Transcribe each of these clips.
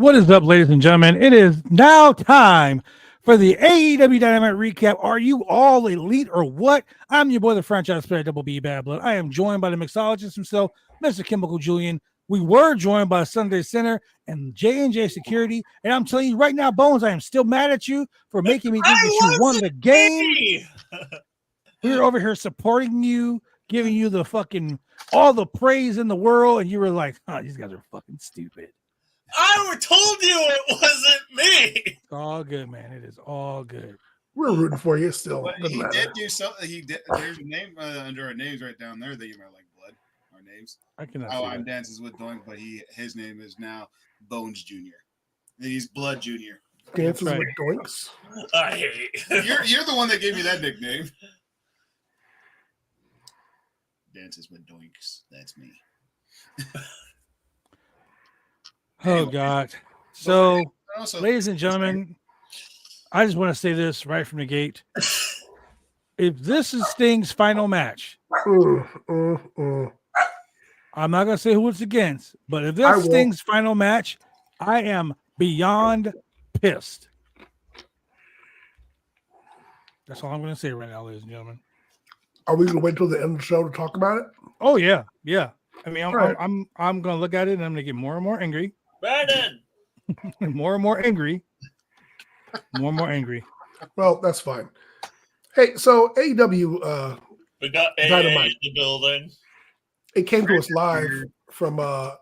What is up, ladies and gentlemen? It is now time for the AEW Dynamite recap. Are you all elite or what? I'm your boy, the franchise player, Double B Bad Blood. I am joined by the mixologist himself, Mr. Chemical Julian. We were joined by Sunday Center and J&J Security. And I'm telling you right now, Bones, I am still mad at you for making me think that you won the game. We were over here supporting you, giving you the fucking all the praise in the world, and you were like, these guys are fucking stupid. I told you it wasn't me. It's all good, man. It is all good. We're rooting for you still. But he did do something. He did. There's a name under our names right down there that you might like. Blood. Our names. I cannot. Oh, I'm Dances with Doink, but his name is now Bones Jr. He's Blood Jr. Dances with Doinks. I hate. You're the one that gave me that nickname. Dances with Doinks. That's me. Oh, God. So, ladies and gentlemen, I just want to say this right from the gate. If this is Sting's final match, I'm not going to say who it's against, but if that's Sting's final match, I am beyond pissed. That's all I'm going to say right now, ladies and gentlemen. Are we going to wait till the end of the show to talk about it? Oh, yeah. Yeah. I mean, I'm going to look at it and I'm going to get more and more angry. Brandon! more and more angry. More and more angry. Well, that's fine. Hey, so AEW we got Dy-No-Mite in the building. It came to us live from I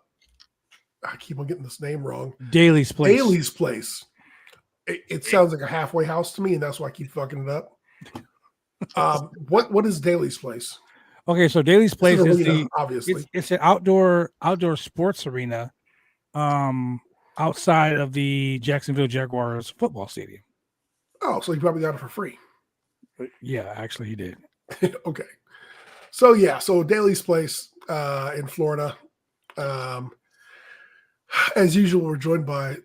keep on getting this name wrong. Daly's Place. Daly's Place. It sounds like a halfway house to me, and that's why I keep fucking it up. What is Daly's Place? Okay, so Daly's Place is arena, obviously it's an outdoor sports arena outside of the Jacksonville Jaguars football stadium. Oh, so he probably got it for free. Yeah, actually he did. Okay. So Daly's Place in Florida. As usual, we're joined by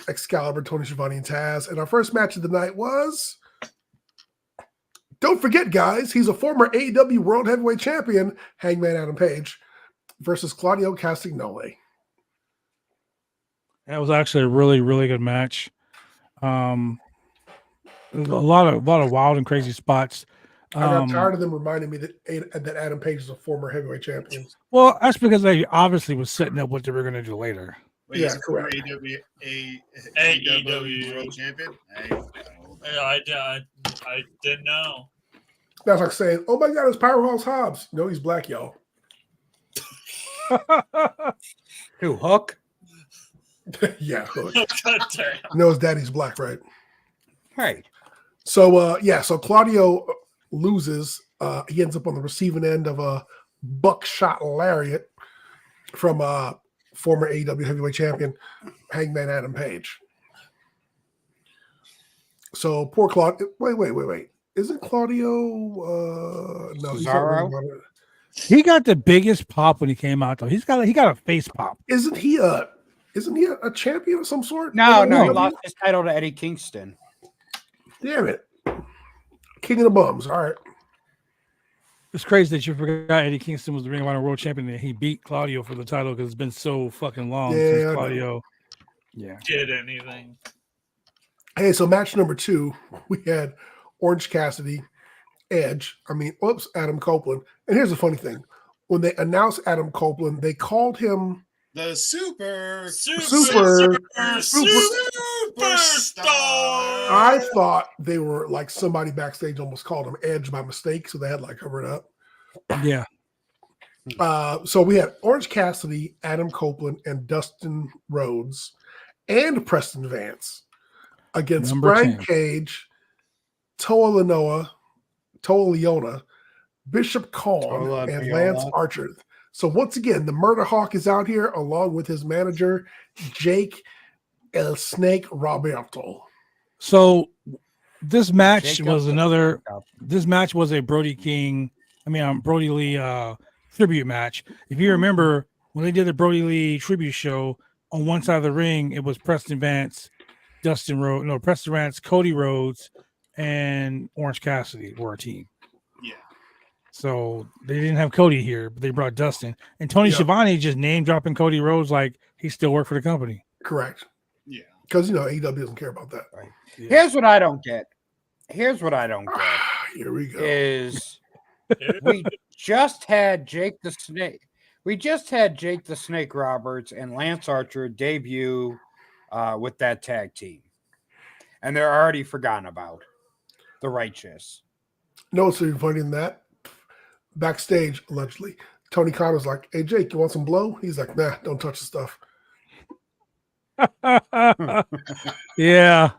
Excalibur, Tony Schiavone, and Taz. And our first match of the night was, don't forget, guys, he's a former AEW World Heavyweight Champion, Hangman Adam Page, versus Claudio Castagnoli. That was actually a really, really good match. A lot of wild and crazy spots. I got tired of them reminding me that Adam Page is a former heavyweight champion. Well, that's because they obviously was setting up what they were going to do later. Wait, yeah, correct. AEW World Champion? I didn't know. That's like saying, oh my God, it's Powerhouse Hobbs. No, he's black, y'all. Who, Hook? Yeah, Hook. God damn. No, his daddy's black, right? Right. So, so Claudio loses. He ends up on the receiving end of a buckshot lariat from former AEW heavyweight champion, Hangman Adam Page. So, poor Claudio. Wait. Isn't Claudio? No, Cesaro? He got the biggest pop when he came out, though. He got a face pop. Isn't he a champion of some sort? No, he lost his title to Eddie Kingston. Damn it. King of the Bums. All right. It's crazy that you forgot Eddie Kingston was the Ring of Honor World Champion and he beat Claudio for the title because it's been so fucking long since Claudio did anything. Hey, so match number 2, we had Orange Cassidy, Adam Copeland. And here's the funny thing. When they announced Adam Copeland, they called him the superstar. I thought they were like somebody backstage almost called him Edge by mistake, so they had like cover it up. Yeah. So we had Orange Cassidy, Adam Copeland, and Dustin Rhodes, and Preston Vance against Brian 10. Cage, Toa Leona, Bishop Kong, and Lance Archer. So once again, the Murder Hawk is out here along with his manager, Jake El Snake Roberto. So this match was a Brody Lee tribute match. If you remember when they did the Brody Lee tribute show, on one side of the ring, it was Preston Vance, Cody Rhodes, and Orange Cassidy were a team. Yeah. So they didn't have Cody here, but they brought Dustin. And Tony Schiavone just name dropping Cody Rhodes like he still worked for the company. Correct. Because AEW doesn't care about that. Right. Yeah. Here's what I don't get. Here we go. is we just had Jake the Snake. We just had Jake the Snake Roberts and Lance Archer debut with that tag team, and they're already forgotten about the Righteous. No, what's even funny than that? Backstage, allegedly, Tony Khan was like, "Hey Jake, you want some blow?" He's like, "Nah, don't touch the stuff." Yeah.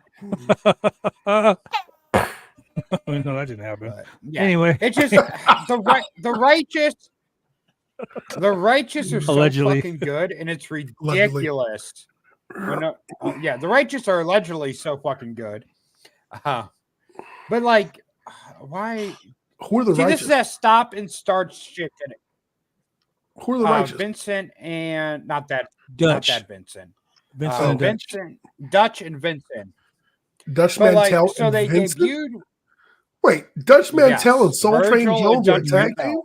No, that didn't happen. But, yeah, Anyway, it's just the Righteous are so Allegedly. fucking good, and it's ridiculous. The Righteous are allegedly so fucking good. But like, why? Who are the See, Righteous? this is that stop and start shit. Who are the Righteous? Vincent and not that Vincent. Vincent and Dutch. Vincent, Dutch and Vincent. Dutch But Mantel so and they Vincent? debuted. Wait, Dutch Mantel and Yes, Soul Train Virgil and Jones are a Dutch tag Mantel. team?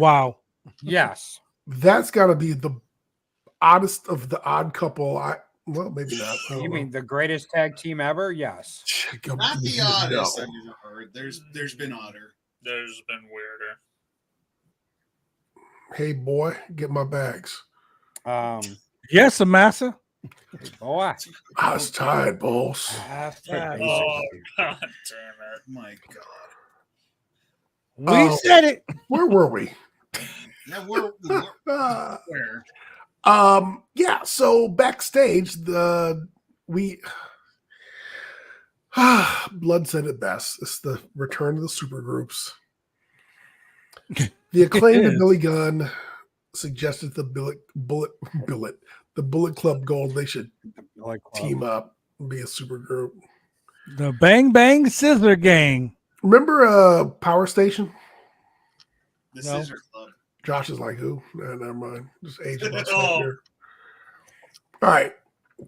Wow. Yes. That's got to be the oddest of the odd couple. Well, maybe not. I don't You know. mean the greatest tag team ever? Yes. Not the oddest No. I've ever heard. There's been odder. There's been weirder. Hey, boy, get my bags. Yes, Amasa. Boy. I was tired, boss. Oh, God damn it. My God. We Oh. said it. Where were we? Yeah, we're Uh, where? yeah, so backstage, Blood said it best. It's the return of the supergroups. The Acclaimed and is. Billy Gunn suggested the Bullet Club Gold they should team up and be a supergroup. The Bang Bang Scissor Gang. Remember Power Station? The No. Scissor Club. Josh is like, who? Nah, never mind. Just age of us right Oh. here. All right.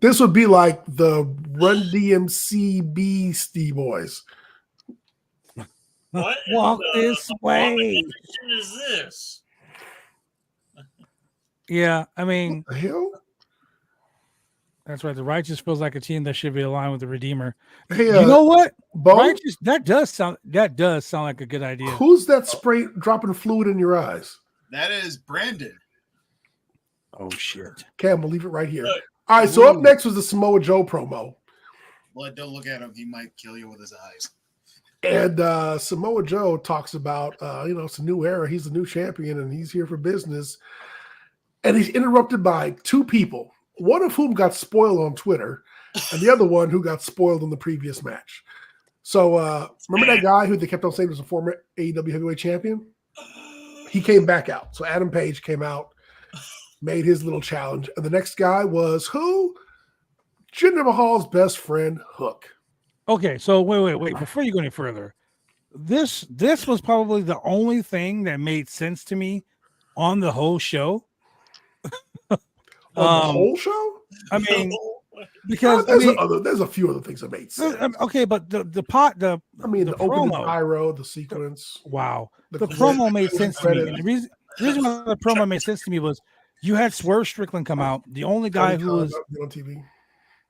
This would be like the Run DMC Beastie Boys. What in Walk the this way. abomination is this? Yeah, I mean, The hell? that's right. The Righteous feels like a team that should be aligned with the Redeemer. Hey, You know what? Bo, Righteous, that does sound like a good idea. who's that spray dropping fluid in your eyes? That is Brandon. Oh shit. Cam, we'll leave it right here. Look. All right, so up next was the Samoa Joe promo. Well, don't look at him. He might kill you with his eyes. And Samoa Joe talks about, it's a new era. He's the new champion and he's here for business. And he's interrupted by two people, one of whom got spoiled on Twitter and the other one who got spoiled in the previous match. So remember that guy who they kept on saying was a former AEW heavyweight champion? He came back out. So Adam Page came out, made his little challenge. And the next guy was who? Jinder Mahal's best friend, Hook. Okay, so wait. Before you go any further, this was probably the only thing that made sense to me on the whole show. On the whole show? I mean, because there's a few other things that made sense. Okay, but the the opening opening pyro, the sequence. Wow, the clip, promo made the sense to me. credits. And the reason why the promo made sense to me was you had Swerve Strickland come out, the only guy who was on TV.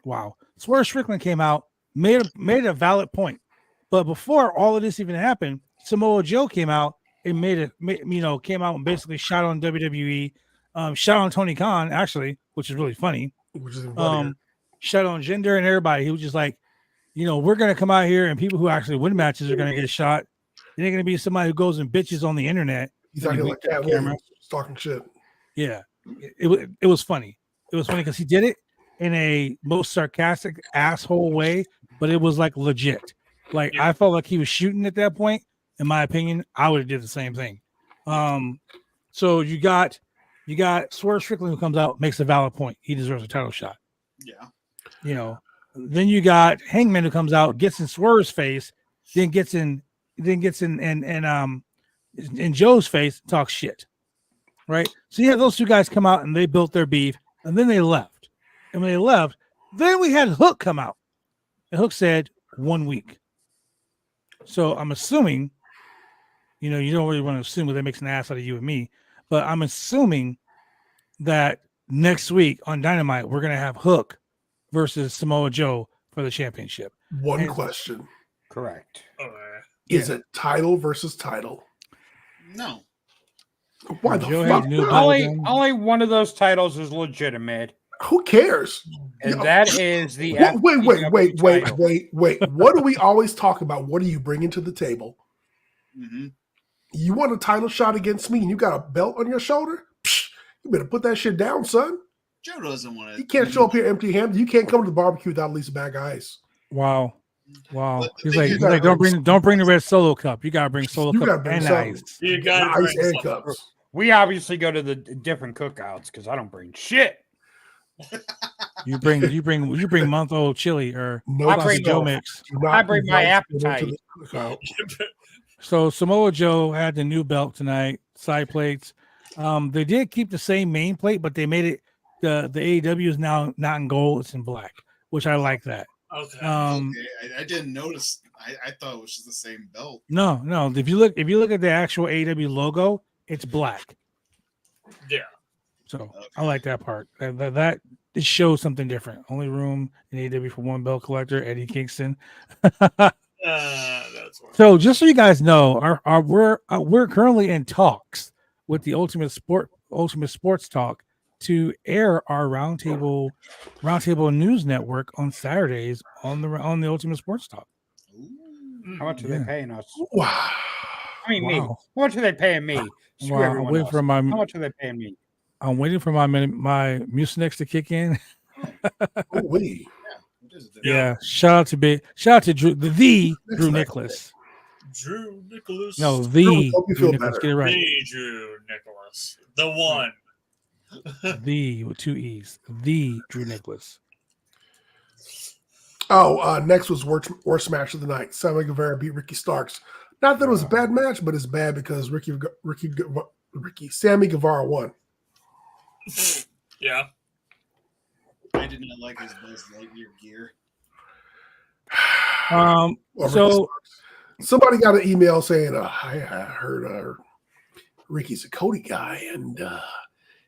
wow. Swerve Strickland came out, made a valid point, but before all of this even happened, Samoa Joe came out and came out and basically shot on WWE, shot on Tony Khan actually, which is really funny. Which is funnier. Shut on Jinder and everybody. He was just like, we're gonna come out here and people who actually win matches are gonna get shot. It ain't gonna be somebody who goes and bitches on the internet. He's out here like that, camera. talking shit. Yeah, it was funny. It was funny because he did it in a most sarcastic asshole way, but it was like legit. Like I felt like he was shooting at that point. In my opinion, I would have did the same thing. So you got Swerve Strickland who comes out, makes a valid point. He deserves a title shot. Yeah. Then you got Hangman who comes out, gets in Swerve's face, then gets in Joe's face, talks shit. Right? So you have those two guys come out and they built their beef, and then they left. And when they left, then we had Hook come out. And Hook said 1 week. So I'm assuming, you don't really want to assume that makes an ass out of you and me, but I'm assuming that next week on Dynamite, we're going to have Hook versus Samoa Joe for the championship. One And- question: Correct. Okay. Is it title versus title? No. Why the Joe fuck had the new not? belt. Only one of those titles is legitimate, Who cares? and Yeah. that is the Wait, FTW title. wait. What do we always talk about? What are you bringing to the table? Mm-hmm. You want a title shot against me and you got a belt on your shoulder? Psh, you better put that shit down, son. Joe doesn't want to. You can't show up here empty-handed. You can't come to the barbecue without at least a bag of ice. Wow. But He's the like, thing he's is- like, don't bring the red solo cup. You gotta bring solo You gotta cup bring and something. ice. You got to Ice bring and something. cups. We obviously go to the different cookouts because I don't bring shit. You bring month old chili or No, I bring Joe no- mix. do not I bring my invite people appetite. into the cookout. So Samoa Joe had the new belt tonight, side plates. They did keep the same main plate, but they made it the AEW is now not in gold, it's in black, which I like that. Okay. Okay, I didn't notice. I thought it was just the same belt. No. If you look at the actual AEW logo, it's black. Yeah. So I like that part. That it shows something different. Only room in AEW for one belt collector, Eddie Kingston. That's what. So just so you guys know, we're currently in talks with the Ultimate Sports Talk to air our roundtable news network on Saturdays on the Ultimate Sports Talk. Ooh. How much are Yeah. they paying us? Wow. I mean, me. Wow. How much are they paying me? Screw Wow, everyone else. How much are they paying me? I'm waiting for my Mucinex to kick in. Oh, wait. What is it? Yeah. Shout out to Drew, the Drew Nicholas. Drew Nicholas. No, Drew, the hope you Drew feel Nicholas. better. Get it right. The Drew Nicholas. The one. The with two E's. The Drew Nicholas. Oh, next was worst match of the night. Sammy Guevara beat Ricky Starks. Not that it was a bad match, but it's bad because Sammy Guevara won. Yeah. I did not like his Buzz Lightyear gear. Well, Ricky So Starks. Somebody got an email saying, I heard Ricky's a Cody guy and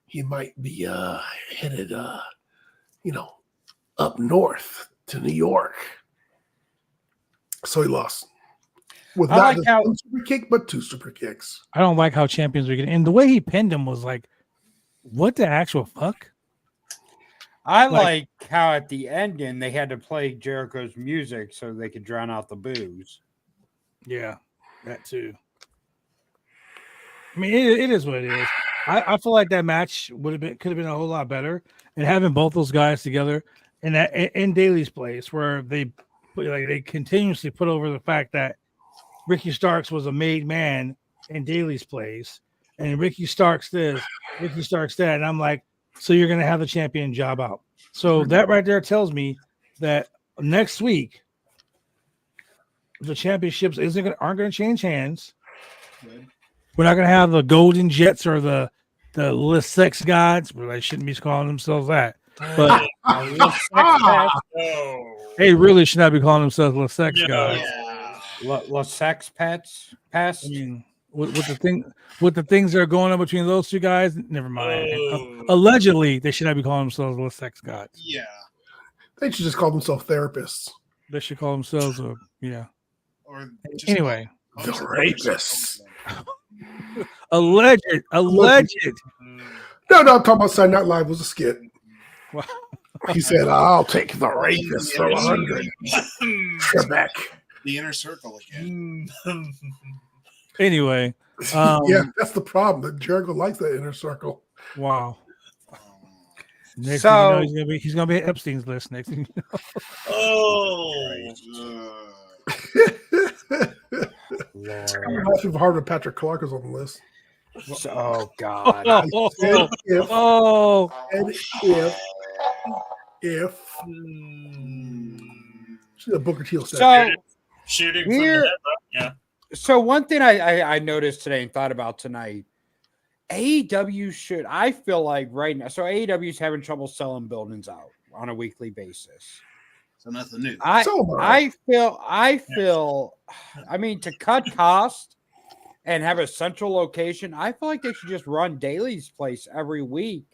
he might be headed, up north to New York. So he lost. With I not like just how- one super kick, but two super kicks. I don't like how champions are getting, and the way he pinned him was like, what the actual fuck? I Like- like how at the ending they had to play Jericho's music so they could drown out the booze. Yeah, that too. I mean, it is what it is. I feel like that match could have been a whole lot better, and having both those guys together in Daly's place, where they continuously put over the fact that Ricky Starks was a made man in Daly's place, and Ricky Starks this, Ricky Starks that, and I'm like, so you're gonna have the champion job out. So that right there tells me that next week the championships aren't going to change hands. Good. We're not going to have the Golden Jets or the Les Sex Gods, but they shouldn't be calling themselves that. But Oh. they really should not be calling themselves Les Sex Yeah. Gods. Yeah. Sex pets past. I mean, with the things that are going on between those two guys, never mind. Oh. Allegedly, they should not be calling themselves Les Sex Gods. Yeah. They should just call themselves therapists. They should call themselves Or just anyway. call The themselves rapists. Alleged. No, I'm talking about Saturday Night Live was a skit. Wow. He said, I'll take the rapist for 100. Trebek. the inner circle again. Anyway, Yeah, that's the problem. That Jericho likes that inner circle. wow. Next So- thing you know, he's gonna be at Epstein's list. Next thing you know. Oh. I'm not sure Harvard Patrick Clark is on the list. Oh God. And if, Oh, if Hmm. Booker T will say, So Shooting from Here- the head, yeah. So one thing I noticed today and thought about tonight, AEW should, I feel like right now, so AEW is having trouble selling buildings out on a weekly basis. So nothing new. So am I. I feel, I mean, to cut cost and have a central location, I feel like they should just run Daly's place every week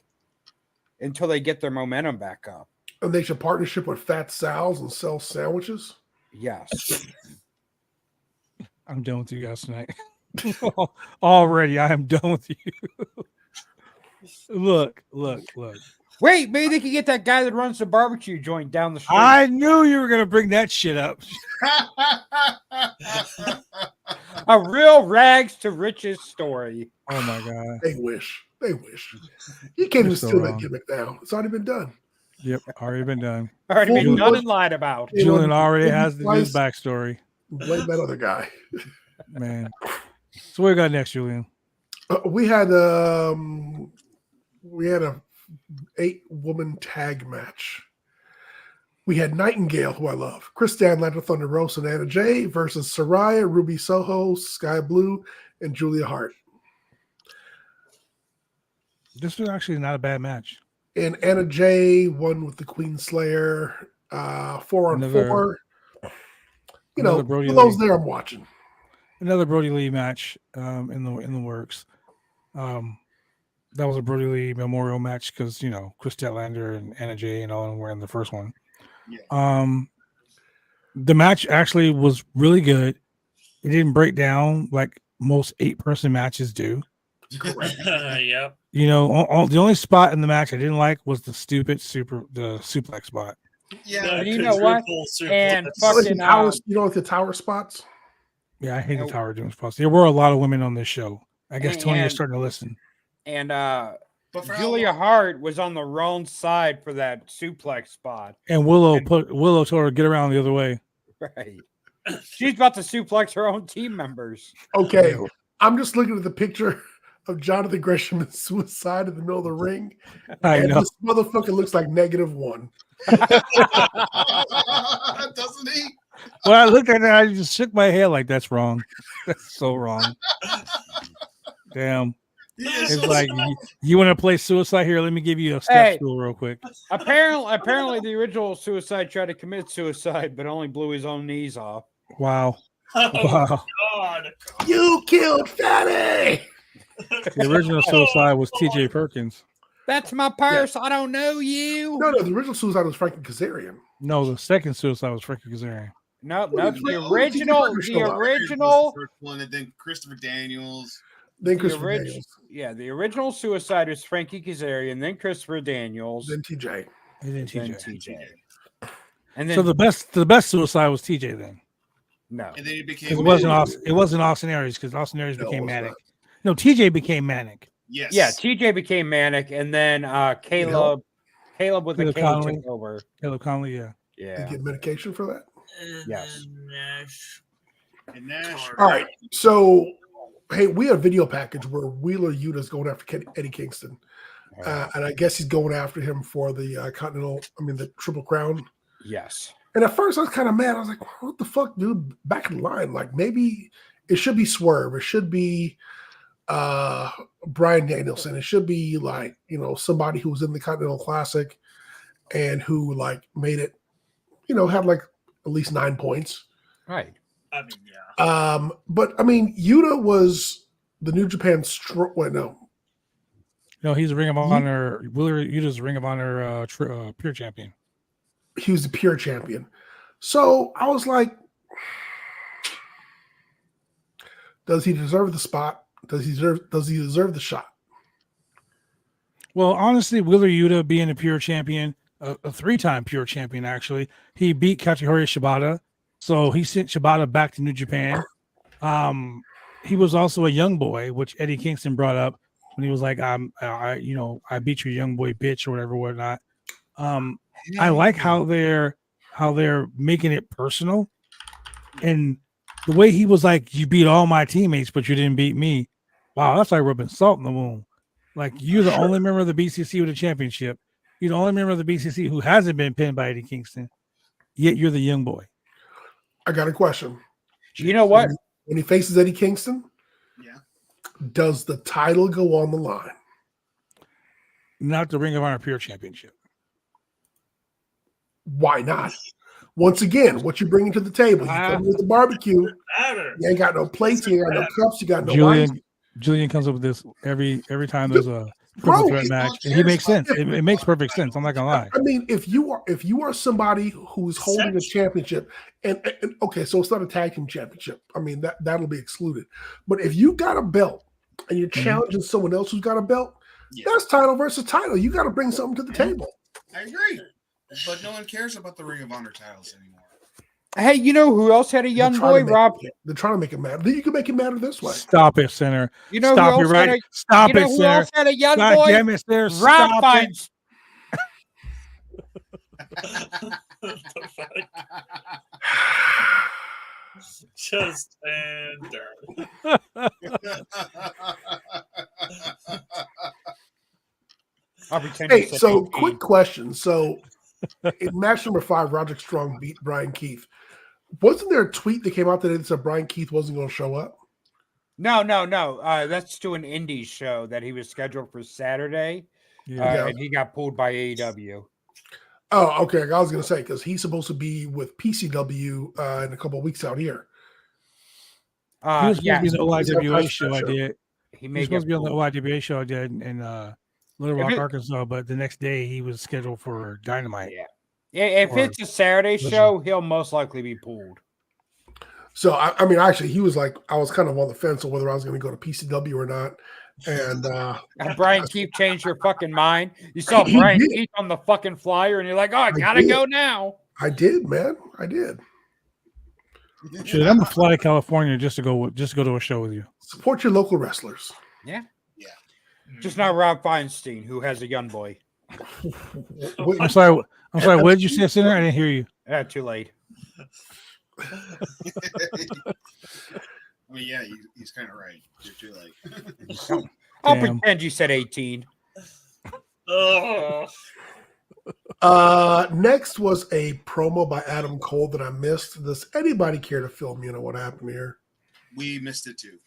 until they get their momentum back up. And they should partnership with Fat Sal's and sell sandwiches. Yes. I'm done with you guys tonight. Already, I am done with you. Look. Wait, maybe they could get that guy that runs the barbecue joint down the street. I knew you were gonna bring that shit up. A real rags to riches story. Oh my god. They wish. You can't even so steal wrong. that gimmick now. It's already been done. Yep, already been done. Already been Full- done and lied about. It Julian was- already it has was his backstory, Blame that other guy. man. So what we got next, Julian? We had a 8-woman tag match. We had Nightingale, who I love, Chris Stanlander, Thunder Rosa, and Anna Jay versus Saraya, Ruby Soho, Sky Blue, and Julia Hart. This was actually not a bad match. And Anna Jay won with the Queen Slayer, 4-on-4. You know, another for Brody those Lee. there, I'm watching. Another Brody Lee match in the works. That was a Brody Lee memorial match because Chris Statlander and Anna Jay and all of them were in the first one. Yeah. The match actually was really good. It didn't break down like most 8-person matches do. Yep. The only spot in the match I didn't like was the suplex spot. Yeah. And you know what? And fucking You know, like the tower spots. Yeah, I hate the tower doing spots. There were a lot of women on this show. I guess Tony is starting to listen. And But for how Julia long? Hart was on the wrong side for that suplex spot. And Willow told her to get around the other way. Right. She's about to suplex her own team members. Okay, I'm just looking at the picture of Jonathan Gresham's suicide in the middle of the ring. I know. This motherfucker looks like -1. Doesn't he? When I looked at it, I just shook my head like that's wrong. That's so wrong. Damn. He is It's so like small. you want to play suicide here? Let me give you a step Hey. stool real quick. Apparently, the original suicide tried to commit suicide, but only blew his own knees off. Wow. Oh, Wow. God. You killed Fatty. The original suicide was T.J. Perkins. That's my purse. I don't know you. No, the original suicide was Frankie Kazarian. No, the second suicide was Frankie Kazarian. Nope, Well, nope. it's The like, oh, original, TJ the Perkins showed up. original, The first one, and then Christopher Daniels. Then the Christopher orig- Daniels. yeah, the original suicide was Frankie Kazarian, then Christopher Daniels, Then TJ. And then then TJ. TJ. And then So the best suicide was TJ then. no, And then he became. 'Cause it wasn't Austin Aries because Austin Aries No, became it was manic. not. No, TJ became manic. Yes. yeah, TJ became manic, and then Caleb with the Caleb K Conley. took over. Caleb Conley, yeah. You Yeah, get medication for that. Yes. And Nash. All right. So, hey, we had a video package where Wheeler Yuta's going after Eddie Kingston. And I guess he's going after him for the the Triple Crown. yes. And at first I was kind of mad. I was like, what the fuck, dude? Back in line. Like, maybe it should be Swerve. It should be Bryan Danielson. It should be like, somebody who was in the Continental Classic and who like made it, had like at least 9 points. Right. I mean, yeah. But I mean, Yuta was the New Japan No, he's a Ring of Honor. Wheeler Yuta's Ring of Honor pure champion. he was the pure champion. So I was like, does he deserve the spot? Does he deserve the shot? Well, honestly, Wheeler Yuta being a pure champion, a 3-time pure champion, actually, he beat Katsuyori Shibata. So he sent Shibata back to New Japan. He was also a young boy, which Eddie Kingston brought up when he was like, I beat your young boy bitch or whatnot. I like how they're making it personal. And the way he was like, you beat all my teammates, but you didn't beat me. Wow, that's like rubbing salt in the wound. Like, you're the only member of the BCC with a championship. You're the only member of the BCC who hasn't been pinned by Eddie Kingston. Yet you're the young boy. I got a question. You know what? When he faces Eddie Kingston, Yeah. does the title go on the line? Not the Ring of Honor Pure Championship. Why not? Once again, what you bringing to the table? You come with the barbecue. Matter. You ain't got no plates. You ain't got no cups. You got no ice. Julian comes up with this every time there's a triple Bro, threat he's match. not And he makes serious sense. about It makes perfect sense. I'm not gonna lie. I mean, if you are somebody who's holding a championship, and okay, so it's not a tag team championship. I mean that'll be excluded. But if you got a belt and you're challenging someone else who's got a belt, that's title versus title. You got to bring something to the table. I agree, but no one cares about the Ring of Honor titles anymore. Hey, you know who else had a young boy? Rob. They're trying to make it matter. Then you can make it matter this way. Stop it, Center. You know Stop who it else right. had a, Stop you know it, who Center. else had a young God boy? damn it, there. Rob Stop it. finds. Just stand there. I'll pretend you Hey, said so 18. quick question. So in match number 5, Roderick Strong beat Brian Keith. Wasn't there a tweet that came out today that said Brian Keith wasn't going to show up? No. That's to an indie show that he was scheduled for Saturday, Yeah. and he got pulled by AEW. Oh, okay. I was going to say, because he's supposed to be with PCW in a couple of weeks out here. He was supposed to be on the He's OIWA got show I did. He He may was supposed to be on the pulled. OIWA show I did in Little Rock, Arkansas, but the next day he was scheduled for Dynamite. Yeah. If Or- it's a Saturday Listen. show, he'll most likely be pulled. So, I mean, actually, he was like, I was kind of on the fence on whether I was going to go to PCW or not. And Brian Keith changed your fucking mind. You saw Brian Keith on the fucking flyer, and you're like, "Oh, I gotta go now." I did, man. I did. Shit, I'm gonna fly to California just to go to a show with you. Support your local wrestlers. Yeah. Just not Rob Feinstein, who has a young boy. Wait, I'm sorry. What did you say, Center? I didn't hear you. Too late. I mean, yeah, he's kind of right. You're too late. I'll Damn. pretend you said 18. Oh, Next was a promo by Adam Cole that I missed. Does anybody care to fill me in on what happened here? We missed it too.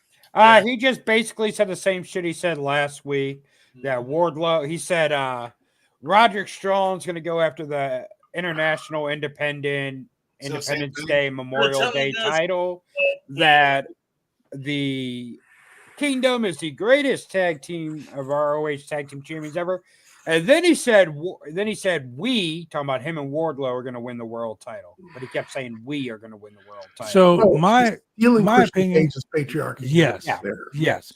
He just basically said the same shit he said last week. That Wardlow, he said Roderick Strong's going to go after the International Independence Day Memorial Day title. That the Kingdom is the greatest tag team of ROH tag team champions ever. And then he said, we, talking about him and Wardlow, are going to win the world title. But he kept saying, we are going to win the world title. So my Christian opinion, Cage's patriarchy. yes, Yeah. yes.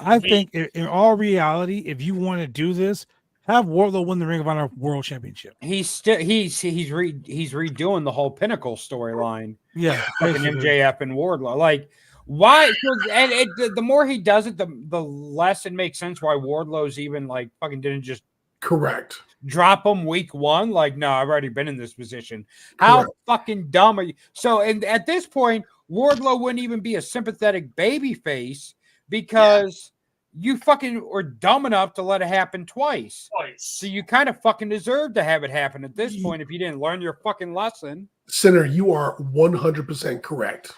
I think in all reality, if you want to do this, have Wardlow win the Ring of Honor World Championship. He's redoing the whole Pinnacle storyline. Yeah, Fucking basically. MJF and Wardlow. Like, why? The more he does it, the less it makes sense why Wardlow's even like fucking didn't just Correct. drop him week one. Like, no, I've already been in this position. How Correct. fucking dumb are you? So, and at this point, Wardlow wouldn't even be a sympathetic baby face because you fucking were dumb enough to let it happen twice. So you kind of fucking deserve to have it happen at this point if you didn't learn your fucking lesson. Senator, you are 100% correct.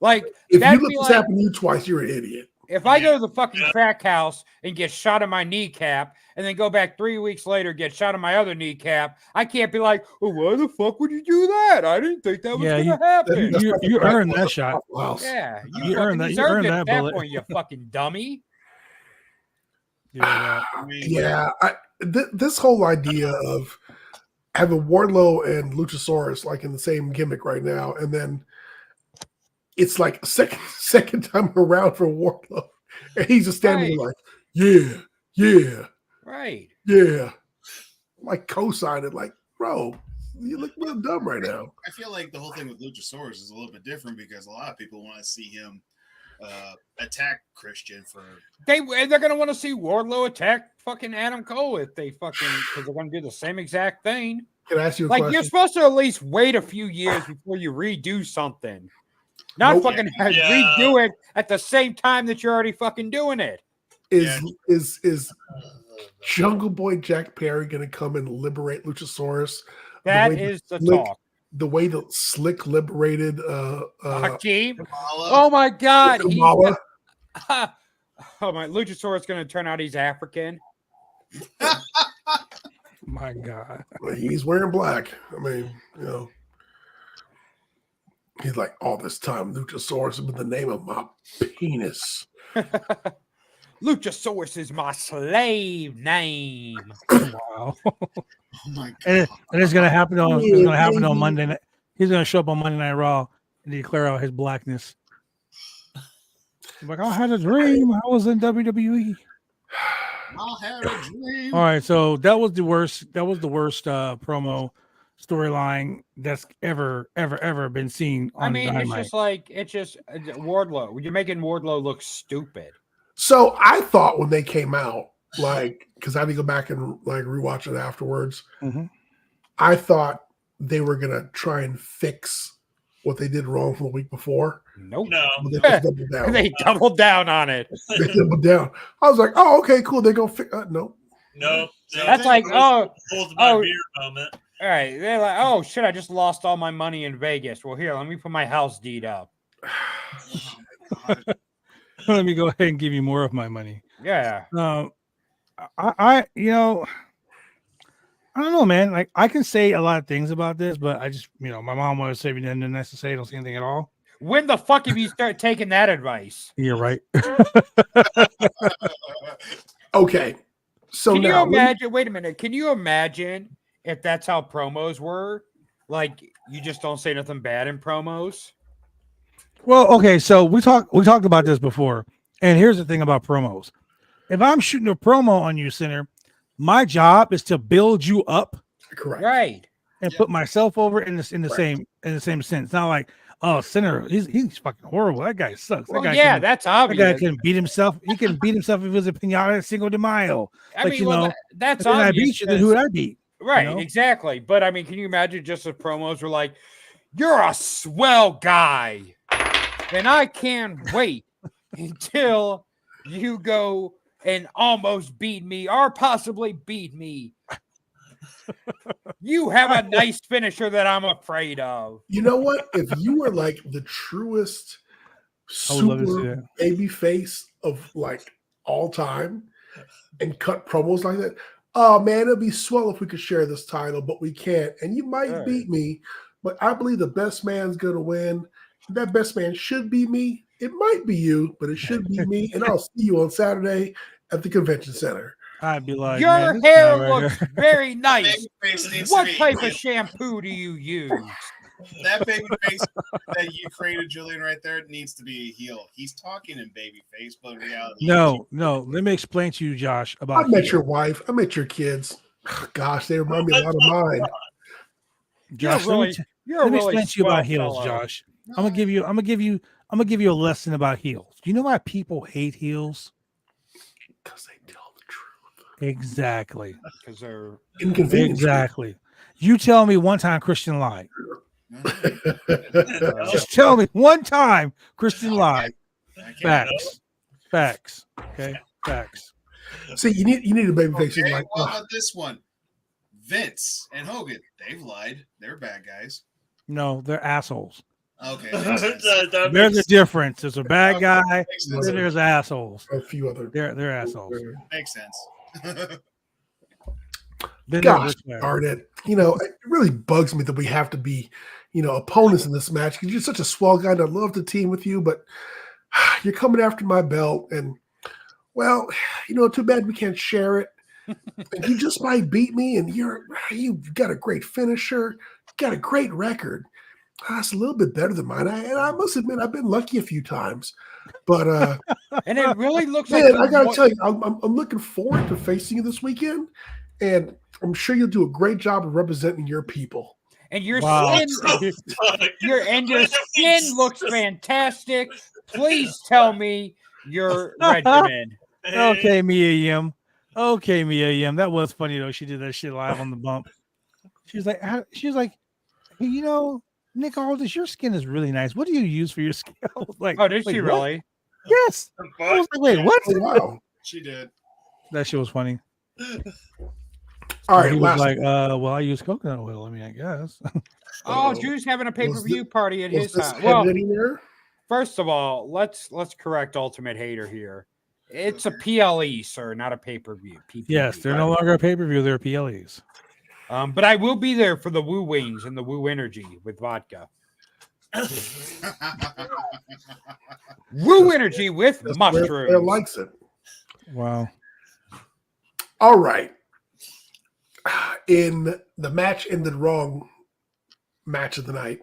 Like, If that'd you be let this like, happen to you twice, you're an idiot. if I go to the fucking crack house and get shot in my kneecap and then go back 3 weeks later, get shot in my other kneecap, I can't be like, oh, why the fuck would you do that? I didn't think that was going to happen. You earned that shot. Yeah, You earned that. You deserved earned it that at that bullet. point, you fucking dummy. Yeah, Yeah, this whole idea of having Wardlow and Luchasaurus like in the same gimmick right now, and then it's like second time around for Wardlow, and he's just standing there like, yeah, Right. like co-signing, like, bro, you look real dumb right now. I feel like the whole thing with Luchasaurus is a little bit different because a lot of people want to see him attack Christian for. They're gonna want to see Wardlow attack fucking Adam Cole if they fucking because they're gonna do the same exact thing. Can I ask you a Like question? you're supposed to at least wait a few years before you redo something. Not Nope. fucking redo it at the same time that you're already fucking doing it. Is Jungle Boy Jack Perry gonna come and liberate Luchasaurus? That is the talk. The way that Slick liberated Hakeem. Oh my god. Kamala. Oh my Luchasaurus gonna turn out he's African. my God. He's wearing black. I mean, you know. He's like, all this time, Luchasaurus has been the name of my penis. Luchasaurus is my slave name. Wow. Oh my god. And it's gonna happen on. It's gonna happen on baby. Monday night. He's gonna show up on Monday Night Raw and declare out his blackness. He's like, I had a dream. I was in WWE. I had a dream. All right, so that was the worst. That was the worst promo storyline that's ever been seen on I mean, Dynamite. it's just Wardlow. You're making Wardlow look stupid. So I thought when they came out, like, because I had to go back and like rewatch it afterwards. Mhm. I thought they were gonna try and fix what they did wrong from the week before. Nope. No. But they just doubled down. They doubled down on it. They doubled down. I was like, oh, okay, cool. They're gonna fix. No, No. That's like, oh, Hold my oh. beer moment. all right. They're like, oh shit, I just lost all my money in Vegas. Well, here, let me put my house deed up. Let me go ahead and give you more of my money. Yeah. I don't know, man. Like I can say a lot of things about this, but I just, my mom always said, if you didn't have nice to say, don't say anything at all. When the fuck have you start taking that advice? You're right. okay. So Can you now, imagine? Wait a minute. Can you imagine if that's how promos were? Like you just don't say nothing bad in promos. Well, okay, so we talked about this before, and here's the thing about promos. If I'm shooting a promo on you, Sinner, my job is to build you up correct. Right. and Yep. put myself over in the Right. same sense. Not like, oh, Sinner, he's fucking horrible. That guy sucks. Well, that guy yeah, that's that guy obvious. can beat himself. He can beat himself if it was a pinata Cinco de Mayo. I like, mean, you well, know, that's If I obvious. beat you, then who would I beat? Right, know? exactly. But I mean, can you imagine just if promos were like, "You're a swell guy," and I can't wait until you go and almost beat me or possibly beat me. You have a nice finisher that I'm afraid of. You know what? If you were like the truest I would love to see super that. baby face of like all time and cut promos like that, oh man, it'd be swell if we could share this title, but we can't. And you might Right. beat me, but I believe the best man's gonna win. That best man should be me. It might be you, but it should be me. And I'll see you on Saturday at the convention center. I'd be like, Your man, this guy hair right looks here- very nice. Babyface needs What to be type of shampoo do you use? that baby face that you created, Julian, right there needs to be a heel. He's talking in baby face, but in reality, No. Let me explain to you, Josh, I about met heel. your wife. I met your kids. Gosh, they remind me a lot of mine. Josh. You're Let me really explain to you about swell heels, fellow. Josh. I'm gonna give you a lesson about heels. Do you know why people hate heels? Because they tell the truth. Exactly. Because they're Inconvenient. Exactly. You tell me one time Christian lied. No, Just tell me one time Christian lied. I can't. Facts. Facts. Okay. Facts. See, you need a baby face. Okay, Like, what about this one? Vince and Hogan, they've lied. They're bad guys. No, they're assholes. Okay, makes sense. There's a difference. There's a bad guy, Makes sense. then there's assholes. a few other. They're assholes. Makes sense. Then Gosh, there's darn it. It really bugs me that we have to be, opponents in this match because you're such a swell guy and I'd love to team with you, but you're coming after my belt and, well, too bad we can't share it. And you just might beat me and you've got a great finisher, got a great record. It's a little bit better than mine. And I must admit, I've been lucky a few times. But and it really looks man, like I gotta tell you, I'm looking forward to facing you this weekend, and I'm sure you'll do a great job of representing your people. and your Wow. skin your skin looks fantastic. Please tell me your regimen. Okay, Mia Yim. Okay, Mia Yim. That was funny though. She did that shit live on the bump. She was like, hey, Nick Aldis, your skin is really nice. What do you use for your skin? I was like, Oh, did wait, she what? really? Yes. I was like, wait, what? Oh, wow. She did. That shit was funny. All right, He was last like, well, I use coconut oil. I mean, I guess. Oh, Drew's having a pay-per-view party at was his this house. Well, headlining there? first of all, let's correct Ultimate Hater here. It's a PLE, sir, not a pay-per-view. PPV. Yes, they're no longer a pay-per-view, they're PLEs. But I will be there for the Woo Wings and the Woo Energy with vodka. Woo Energy with That's where mushrooms. Claire likes it. Wow. All right. In the match ended wrong match of the night,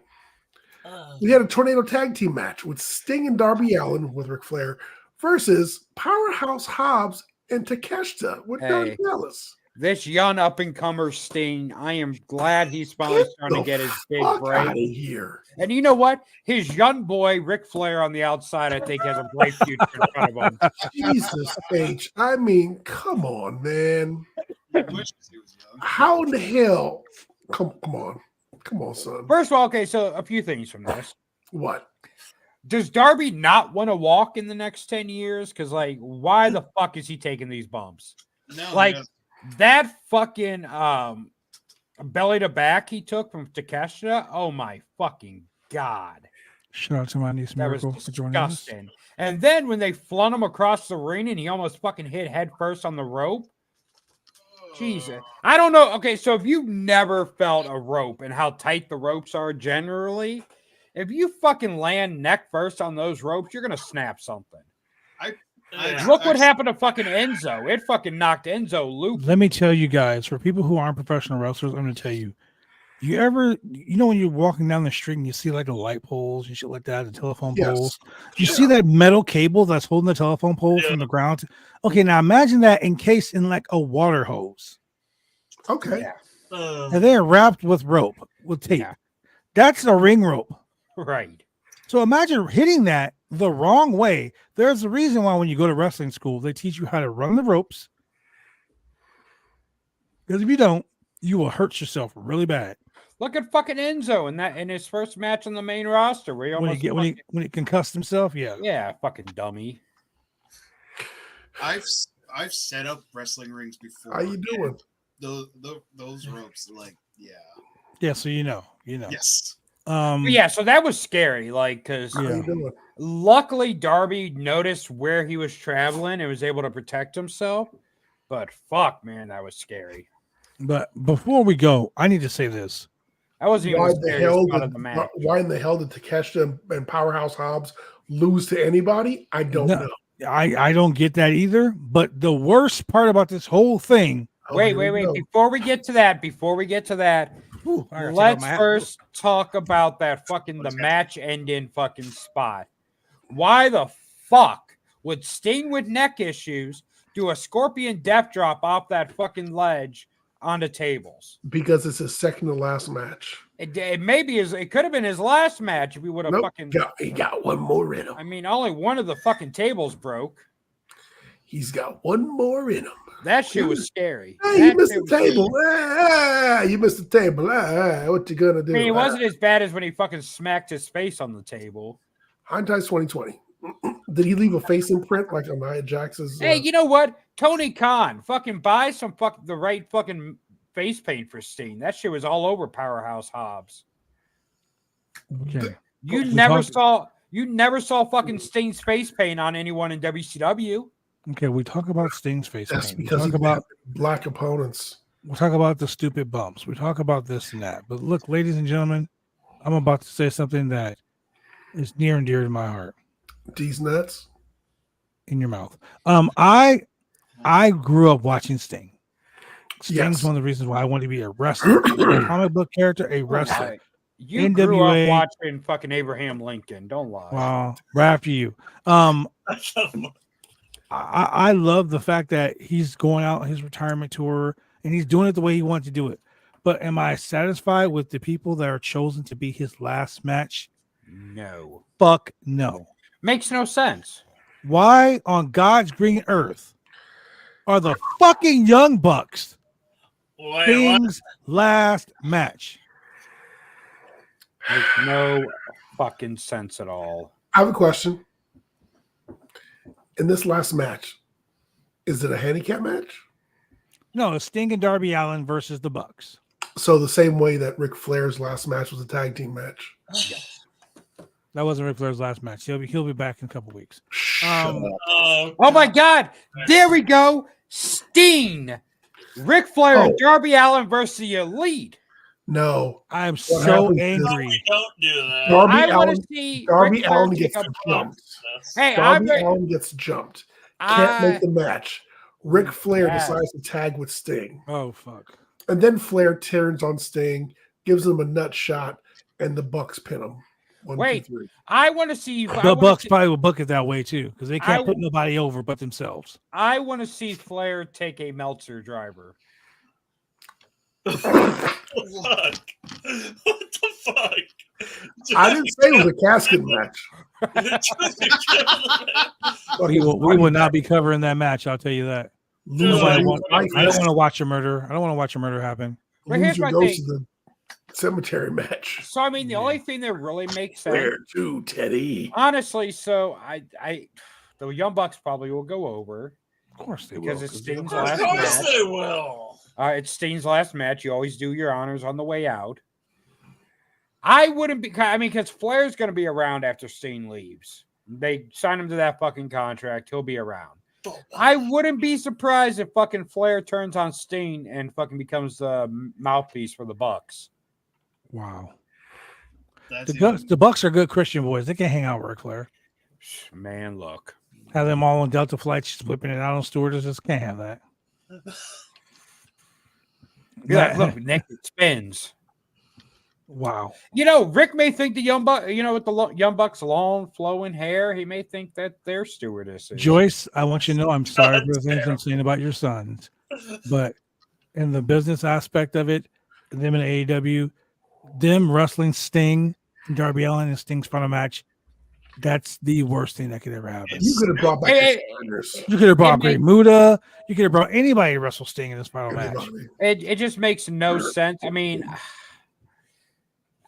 we had a tornado tag team match with Sting and Darby Allin with Ric Flair versus Powerhouse Hobbs and Takeshita with Don Hey. Callis. This young up-and-comer Sting, I am glad he's finally starting to get his big break. Out of here. And you know what? His young boy, Ric Flair, on the outside, I think, has a bright future in front of him. Jesus H. I mean, come on, man. He wishes he was young. How in the hell? Come on. Come on, son. First of all, okay, so a few things from this. What? Does Darby not want to walk in the next 10 years? Because, like, why the fuck is he taking these bumps? No, Like, no. that fucking belly to back he took from Takeshita. Oh my fucking god. Shout out to my niece That was Miracle for joining us. disgusting. And then when they flung him across the ring and he almost fucking hit head first on the rope. Jesus. I don't know. Okay, so if you've never felt a rope and how tight the ropes are generally, if you fucking land neck first on those ropes, you're gonna snap something. Look what happened to fucking Enzo. It fucking knocked Enzo loose. Let me tell you guys, for people who aren't professional wrestlers, I'm going to tell you, you know when you're walking down the street and you see like the light poles and shit like that, the telephone Yes. poles, you see that metal cable that's holding the telephone pole from the ground. Okay, now imagine that encased in like a water hose, Okay. Yeah. and they're wrapped with rope, with tape. Yeah. That's a ring rope. Right. So imagine hitting that the wrong way. There's a reason why when you go to wrestling school, they teach you how to run the ropes. Because if you don't, you will hurt yourself really bad. Look at fucking Enzo in his first match on the main roster where he almost When he concussed himself, yeah. yeah, fucking dummy. I've set up wrestling rings before. How you doing? Those ropes, like, yeah. Yeah, so you know. Yes. But yeah, so that was scary, like, because How Yeah. you doing? luckily Darby noticed where he was traveling and was able to protect himself. But fuck, man, that was scary. But before we go, I need to say this. That wasn't even Why the the scariest hell part did of the match. why in the hell did Takeshita and Powerhouse Hobbs lose to anybody? I don't No. know. I don't get that either. But the worst part about this whole thing. Oh, Wait. here we go. Before we get to that, Ooh, I gotta take off let's my hat. first talk about that fucking the match ending fucking spot. Why the fuck would Sting with neck issues do a scorpion death drop off that fucking ledge onto tables? Because it's his second to last match. It could have been his last match if he would have Nope. fucking. He got one more in him. I mean, only one of the fucking tables broke. He's got one more in him. That shit was scary. Hey, That you missed shit the was table. You missed the table. What you gonna do? I mean, it wasn't as bad as when he fucking smacked his face on the table. Hindsight's 2020. Did he leave a face imprint like on Nia Jax's? Hey, you know what? Tony Khan, fucking buy some the right fucking face paint for Sting. That shit was all over Powerhouse Hobbs. Okay. You We never talked- saw fucking Sting's face paint on anyone in WCW. Okay, we talk about Sting's face That's paint. We because talk he about black opponents. we'll talk about the stupid bumps. We talk about this and that. But look, ladies and gentlemen, I'm about to say something that is near and dear to my heart. These nuts. In your mouth. I grew up watching Sting. Sting's Yes. one of the reasons why I wanted to be a wrestler, a comic book character, a wrestler. You grew NWA. up watching fucking Abraham Lincoln. Don't lie. Wow, right after you. I love the fact that he's going out on his retirement tour and he's doing it the way he wanted to do it. But am I satisfied with the people that are chosen to be his last match? No. Fuck no. Makes no sense. Why on God's green earth are the fucking Young Bucks Sting's last match? Makes no fucking sense at all. I have a question. In this last match, is it a handicap match? No, it's Sting and Darby Allin versus the Bucks. So the same way that Ric Flair's last match was a tag team match. That wasn't Ric Flair's last match. He'll be back in a couple weeks. Shut up. Oh my God. There we go. Sting. Ric Flair and Darby Allin versus the Elite. No. I am What so happens is- angry. Don't do that. Darby I want Allin, to see Darby Ric Flair Allin take gets a jumped. Hey, I'm Darby ready. Allin gets jumped. Can't make the match. Ric Flair Yeah. decides to tag with Sting. Oh fuck. And then Flair turns on Sting, gives him a nut shot, and the Bucks pin him. 1, Wait. 2, 3. I want to see. The Bucks probably will book it that way too, because they can't I- put nobody over but themselves. I want to see Flair take a Meltzer driver. What the fuck? What the fuck? I didn't say it was a casket match. We will not be covering that match. I'll tell you that. Loser I goes don't want to watch a murder. I don't want to watch a murder happen. But here's my goes thing. to the cemetery match. So I mean, the only thing that really makes sense, Where to, Teddy? honestly. So the Young Bucks probably will go over Of course they because will. it's Sting's Of last course match. they will. It's Sting's last match. You always do your honors on the way out. I wouldn't be. I mean, because Flair's going to be around after Sting leaves. They sign him to that fucking contract. He'll be around. I wouldn't be surprised if fucking Flair turns on Sting and fucking becomes the mouthpiece for the Bucks. Wow. That's The Bucks are good Christian boys. They can hang out with Ric Flair. Man, look. Have them all on Delta flights, just whipping it out on stewardesses. Can't have that. Be like, look, Nick spins. Wow. You know, Rick may think the Young Bucks, with the Young Bucks' long flowing hair, he may think that they're stewardesses. Joyce, I want you to know I'm sorry for the things I'm saying about your sons, but in the business aspect of it, them in AEW, them wrestling Sting, Darby Allin, and Sting's final match, that's the worst thing that could ever happen. You could have brought back the Steiners. You could have brought It Great Muta. You could have brought anybody to wrestle Sting in this final match. Everybody. It just makes no sense. I mean,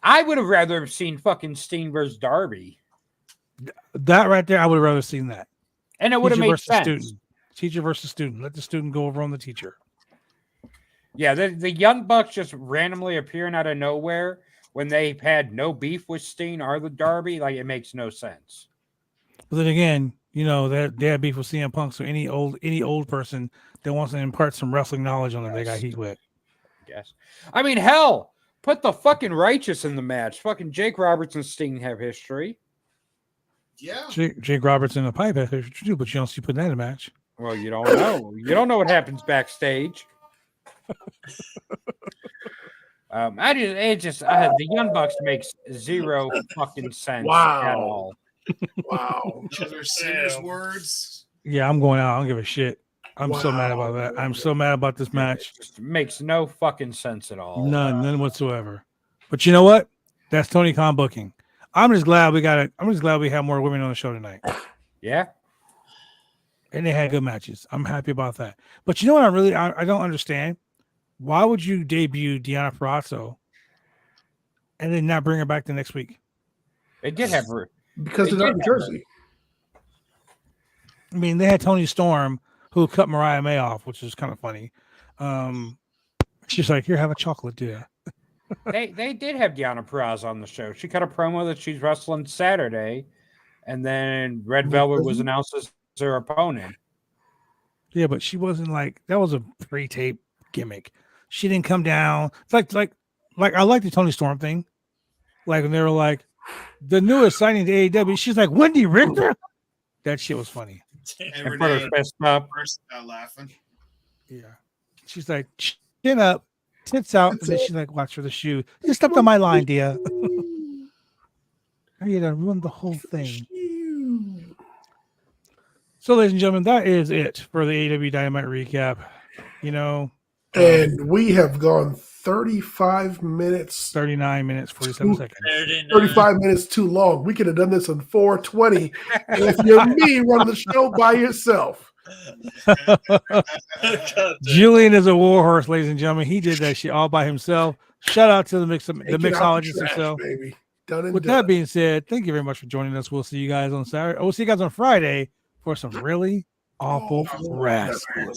I would have rather have seen fucking Sting versus Darby. That right there, I would have rather seen that. And it would have Teacher made versus sense. student. Teacher versus student. Let the student go over on the teacher. Yeah, the Young Bucks just randomly appearing out of nowhere when they've had no beef with Sting or the Darby, like it makes no sense. But then again, they had beef with CM Punk, so any old person that wants to impart some wrestling knowledge on them, they got heat with. Yes. I mean, hell, put the fucking Righteous in the match. Fucking Jake Roberts and Sting have history. Yeah. Jake Roberts in the pipe has history too, but you don't see putting that in a match. Well, you don't know. You don't know what happens backstage. The Young Bucks makes zero fucking sense at all. Wow. Those are Sinner's words. Yeah, I'm going out. I don't give a shit. I'm so mad about that. I'm so mad about this match. It just makes no fucking sense at all. None whatsoever. But you know what? That's Tony Khan booking. I'm just glad we have more women on the show tonight. Yeah. And they had good matches. I'm happy about that. But you know what I don't understand? Why would you debut Deonna Purrazzo and then not bring her back the next week? They did have her. Because they're not in Jersey. I mean, they had Tony Storm who cut Mariah May off, which is kind of funny. She's like, "Here, have a chocolate, dear." They did have Deonna Purrazzo on the show. She cut a promo that she's wrestling Saturday, and then Red Velvet was announced as her opponent. Yeah, but she wasn't like that. Was a pre-tape gimmick. She didn't come down. It's like I like the Tony Storm thing. Like when they were like the newest signing to AEW, she's like Wendy Richter. That shit was funny. Every And put her day, fist up. first laughing. Yeah, she's like chin up, tits out, and then she's like, "Watch for the shoe. You stepped on my line, dear." You done ruined the whole thing. So, ladies and gentlemen, that is it for the AEW Dynamite recap. And we have gone 35 minutes, 39 minutes, 47 seconds. 35 minutes too long. We could have done this in 420 if you're me running the show by yourself. Julian is a warhorse, ladies and gentlemen. He did that shit all by himself. Shout out to the mixologist himself. Baby. Done and With done. that being said, thank you very much for joining us. We'll see you guys on Saturday. We'll see you guys on Friday for some really awful wrestling.